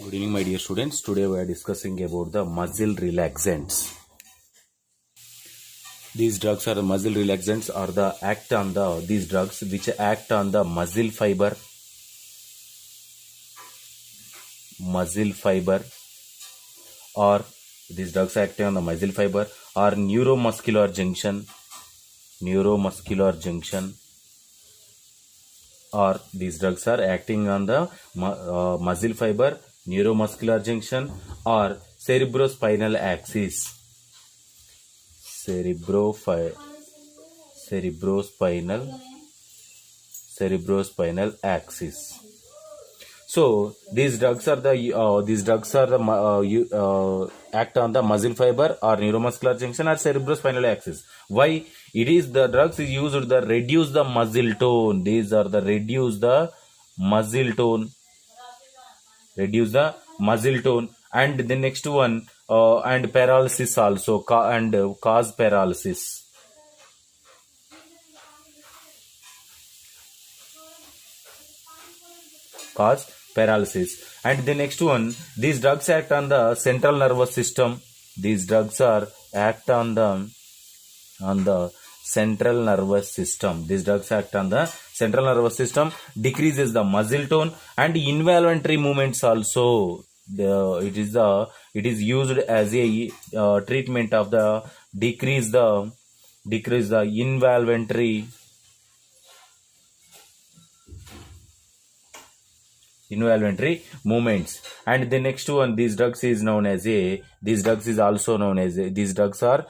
Good evening, my dear students. Today we are discussing about the muscle relaxants. These drugs are the muscle relaxants are the act on the these drugs which act on the muscle fiber or these drugs act on the muscle fiber or neuromuscular junction or these drugs are acting on the muscle fiber, neuromuscular junction or cerebrospinal axis. cerebrospinal cerebrospinal axis. So these drugs are the act on the muscle fiber or neuromuscular junction or cerebrospinal axis. Why? It is the drugs is used to reduce the muscle tone. These are the reduce the muscle tone, and the next one and paralysis also cause paralysis. Cause paralysis. And the next one, these drugs act on the central nervous system. These drugs are act on the central nervous system. These drugs act on the central nervous system, decreases the muscle tone and involuntary movements also. It is used as a treatment of the decrease the involuntary movements. And the next one, these drugs is also known as these drugs are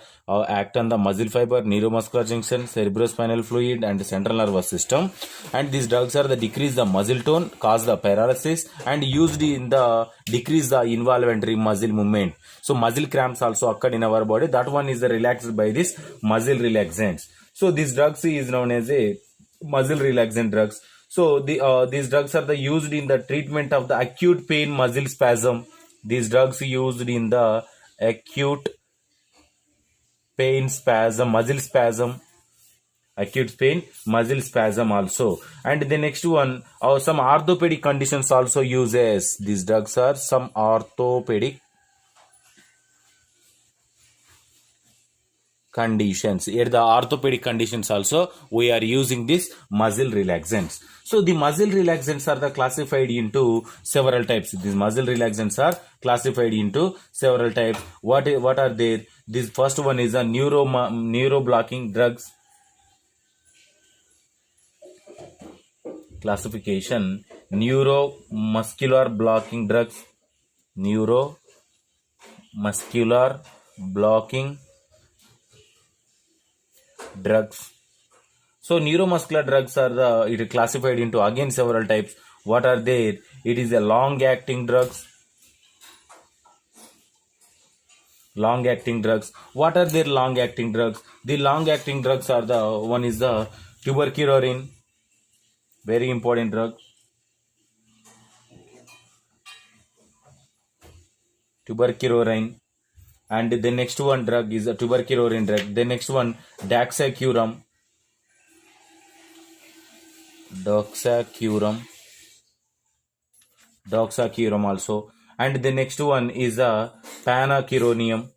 act on the muscle fiber, neuromuscular junction, cerebrospinal fluid and central nervous system. And these drugs are the decrease the muscle tone, cause the paralysis and used in the decrease the involuntary muscle movement. So muscle cramps also occurred in our body. That one is relaxed by this muscle relaxants. So these drugs is known as a muscle relaxant drugs. So these drugs are used in the treatment of the acute pain muscle spasm. These drugs used in the acute pain acute pain muscle spasm also. And the next one, some orthopedic conditions also uses. These drugs are some orthopedic conditions. Here the orthopedic conditions also we are using this muscle relaxants. So the muscle relaxants are classified into several types. These muscle relaxants are classified into several types. What are they? This first one is a neuro blocking drugs. Classification: neuromuscular blocking drugs. Neuromuscular blocking drugs. So neuromuscular drugs are it is classified into again several types. What are they? It is a long acting drugs. What are their long acting drugs? The long acting drugs are the one is the tuberculorin, very important drug. Tuberculorin. And the next one drug is a tuberculorin drug. The next one daxacurum also. And the next one is a pancuronium.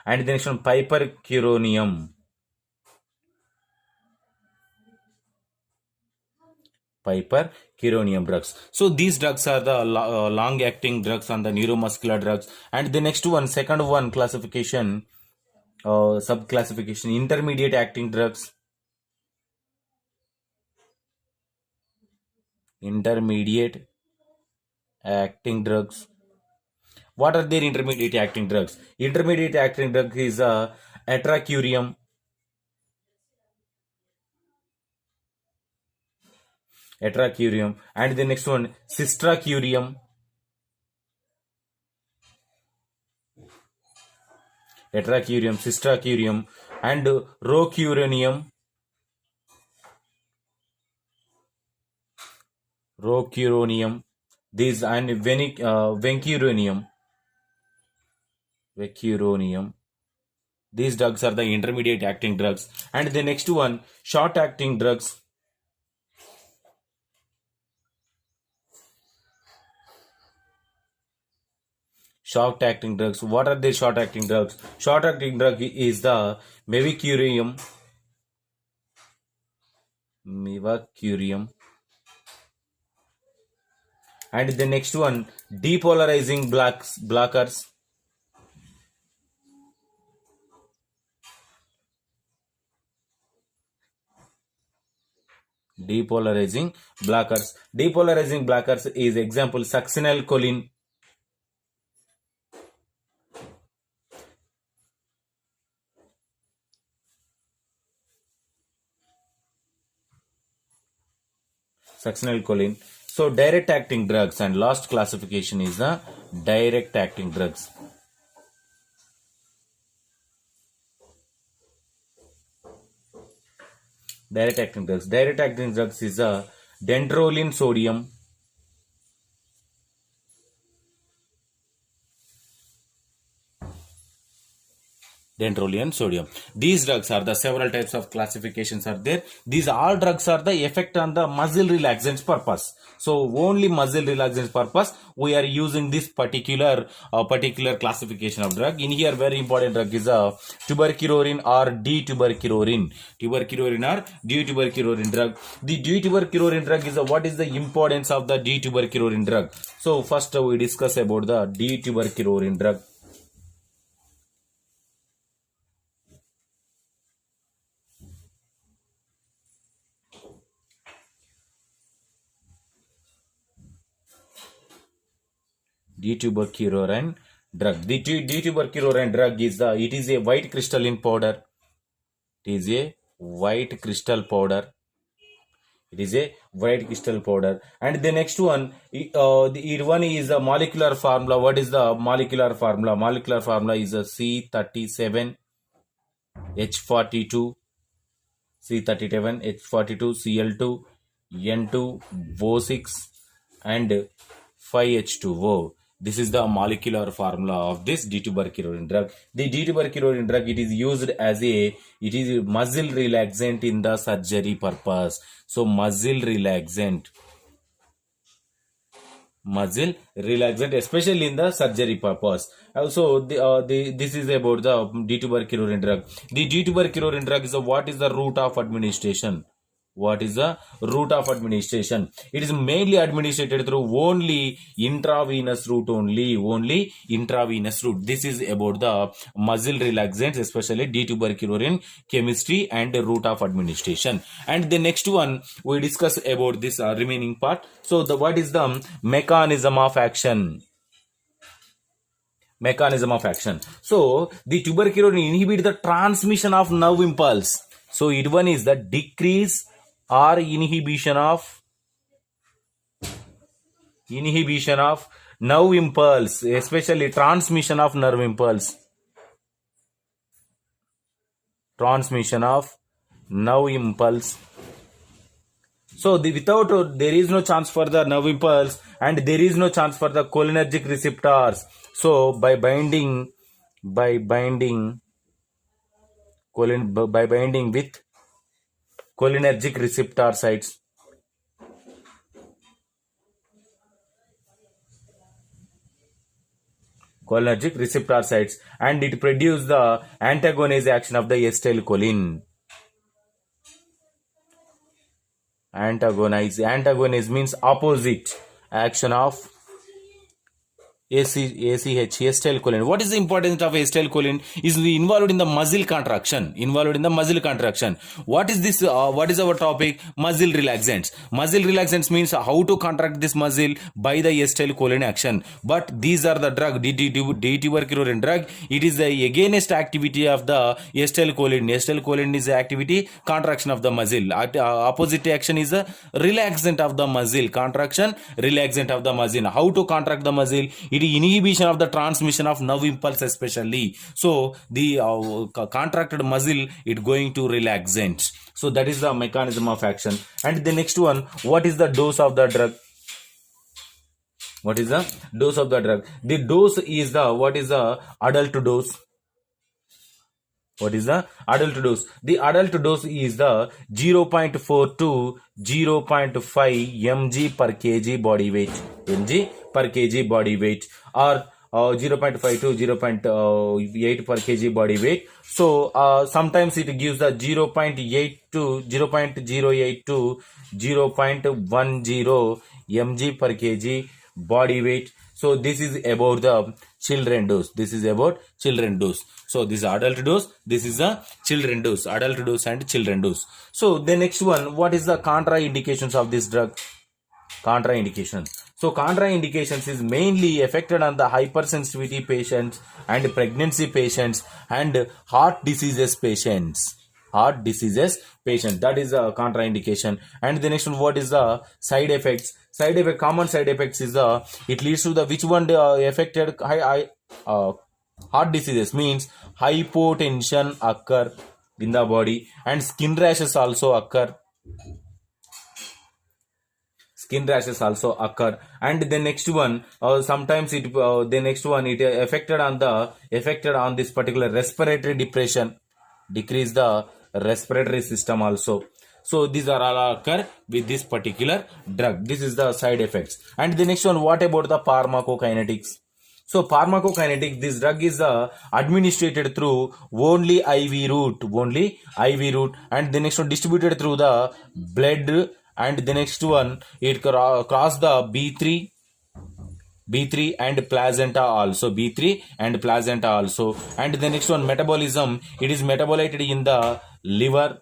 And the next one pipercuronium. Drugs. So these drugs are the long acting drugs and the neuromuscular drugs. And the next one, second one classification, subclassification, intermediate acting drugs. Intermediate acting drugs. What are their intermediate acting drugs? Intermediate acting drug is atracurium. And the next one cistracurium. Cistracurium and rocuronium. These and vecuronium. These drugs are the intermediate acting drugs. And the next one, short acting drugs. Short acting drugs. What are the short acting drugs? Short acting drug is the mevicurium. Mevacurium. And the next one, depolarizing blockers. Depolarizing blockers. Depolarizing blockers is example succinylcholine. Succinylcholine. So direct acting drugs, and last classification is the direct acting drugs. Direct acting drugs. Direct acting drugs is a dantrolene sodium. Dantrolene sodium. These drugs are the several types of classifications are there. These all drugs are the effect on the muscle relaxants purpose. So only muscle relaxants purpose we are using this particular classification of drug. In here very important drug is a tuberculorin or D-tuberculorin. Tuberculorin or D-tuberculorin drug. The D-tuberculorin drug is what is the importance of the D-tuberculorin drug. So first we discuss about the D-tuberculorin drug. D-tuberculorin drug. The D-tuberculorin drug is it is a white crystalline powder. It is a white crystal powder. It is a white crystal powder. And the next one, the one is a molecular formula. What is the molecular formula? Molecular formula is a C37H42, C37H42, Cl2, N2, O6, and 5H2O. This is the molecular formula of this D-tuberculorin drug. The D-tuberculorin drug, it is used as a muscle relaxant in the surgery purpose. So muscle relaxant, especially in the surgery purpose. Also, this is about the D-tuberculorin drug. The D-tuberculorin drug is what is the route of administration? What is the route of administration? It is mainly administered through only intravenous route only intravenous route. This is about the muscle relaxants, especially D-tuberculorin chemistry and route of administration. And the next one we discuss about this remaining part. So what is the mechanism of action? Mechanism of action. So the tuberculorin inhibit the transmission of nerve impulse. So it one is the decrease or inhibition of nerve impulse, especially transmission of nerve impulse. Transmission of nerve impulse. So without there is no chance for the nerve impulse, and there is no chance for the cholinergic receptors. So by binding with cholinergic receptor sites, and it produces the antagonise action of the acetylcholine. Antagonize means opposite action of acetylcholine. What is the importance of acetylcholine? Is involved in the muscle contraction. What is this? What is our topic? Muscle relaxants. Muscle relaxants means how to contract this muscle by the acetylcholine action. But these are the drug, D-tuberculorin drug. It is the against activity of the acetylcholine. Acetylcholine is the activity contraction of the muscle. Opposite action is a relaxant of the muscle. Contraction, relaxant of the muscle. How to contract the muscle? It is inhibition of the transmission of nerve impulse especially. So the contracted muscle, it going to relaxant. So that is the mechanism of action. And the next one, what is the dose of the drug? What is the dose of the drug? The dose is what is the adult dose? What is the adult dose? The adult dose is the 0.4 to 0.5 mg per kg body weight. Mg per kg body weight, or 0.5 to 0.8 per kg body weight. So sometimes it gives the 0.8 to 0.08 to 0.10 mg per kg body weight. So this is about the children dose. This is about children dose. So this is adult dose. This is the children dose. Adult dose and children dose. So the next one, what is the contraindications of this drug? Contraindications. So contraindications is mainly affected on the hypersensitivity patients and pregnancy patients and heart diseases patients. Heart diseases patient, that is a contraindication. And the next one, what is the side effects? Side effect, common side effects is the, it leads to the, which one affected heart diseases means hypotension occur in the body, and skin rashes also occur. Skin rashes also occur. And the next one, sometimes it the next one, it affected on this particular respiratory depression, decrease the respiratory system also. So these are all occur with this particular drug. This is the side effects. And the next one, what about the pharmacokinetics? So pharmacokinetic, this drug is administered through only IV route, and the next one distributed through the blood, and the next one, it cross the B3 and placenta also, B3 and placenta also. And the next one, metabolism, it is metabolated in the liver,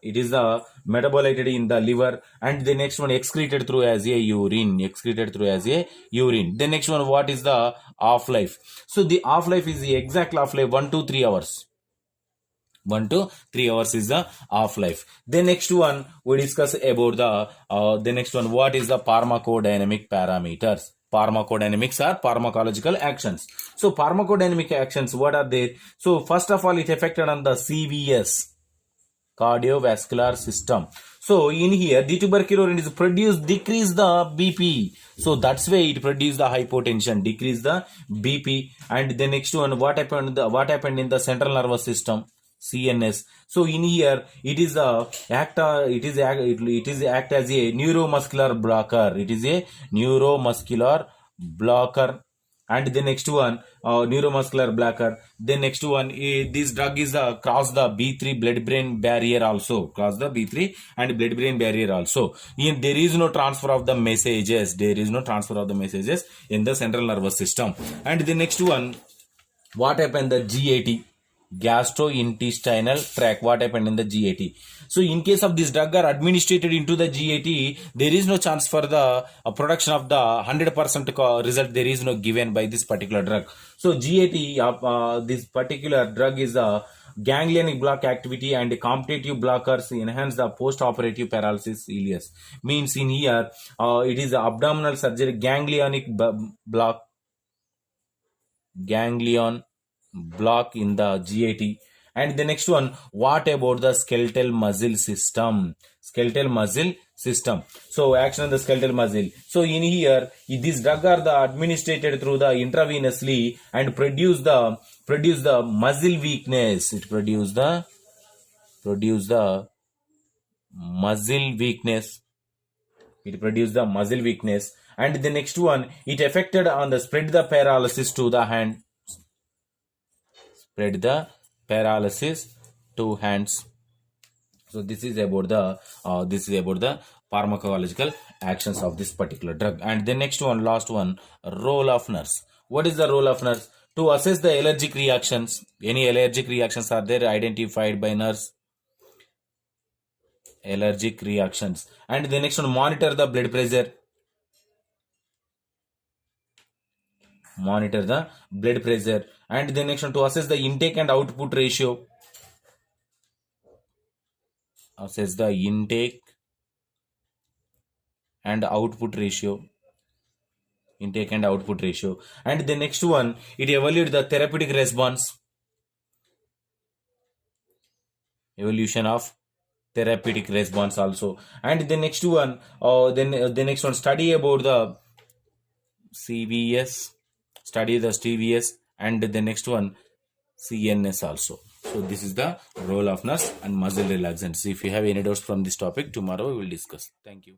and the next one, excreted through as a urine, The next one, what is the half-life? So the half-life is the exact half-life 1 to 3 hours. 1 to 3 hours is the half-life. The next one, we discuss about the next one, what is the pharmacodynamic parameters? Pharmacodynamics are pharmacological actions. So pharmacodynamic actions, what are they? So first of all, it affected on the CVS, cardiovascular system. So in here, dituberculorin is produced, decrease the BP. So that's why it produced the hypotension, decrease the BP. And the next one, what happened in the central nervous system? CNS. So in here, it is act as a neuromuscular blocker. It is a neuromuscular blocker. And the next one, neuromuscular blocker. The next one, this drug is cross the B3 blood-brain barrier also. Cross the B3 and blood-brain barrier also. There is no transfer of the messages. In the central nervous system. And the next one, what happened? The GAT. Gastrointestinal tract. What happened in the GAT? So in case of this drug are administered into the GAT, there is no chance for the production of the 100% result. There is no given by this particular drug. So GAT, this particular drug is a ganglionic block activity, and competitive blockers enhance the post-operative paralysis ileus. Means in here, it is abdominal surgery, ganglion block in the GAT. And the next one, what about the skeletal muscle system? So action on the skeletal muscle. So in here, these drugs are administered through the intravenously and produce the muscle weakness. It produce the muscle weakness. And the next one, it affected on the spread the paralysis to the hand. So this is about the pharmacological actions of this particular drug. And the next one, last one, role of nurse. What is the role of nurse? To assess the allergic reactions. Any allergic reactions are there identified by nurse? Allergic reactions. And the next one, monitor the blood pressure. And the next one, to assess the intake and output ratio. Assess the intake and output ratio. And the next one, it evaluates the therapeutic response. Evolution of therapeutic response also. And the next one, the next one, study about the CVS, and the next one, CNS also. So this is the role of nerves and muscle relaxants. If you have any doubts from this topic, tomorrow we will discuss. Thank you.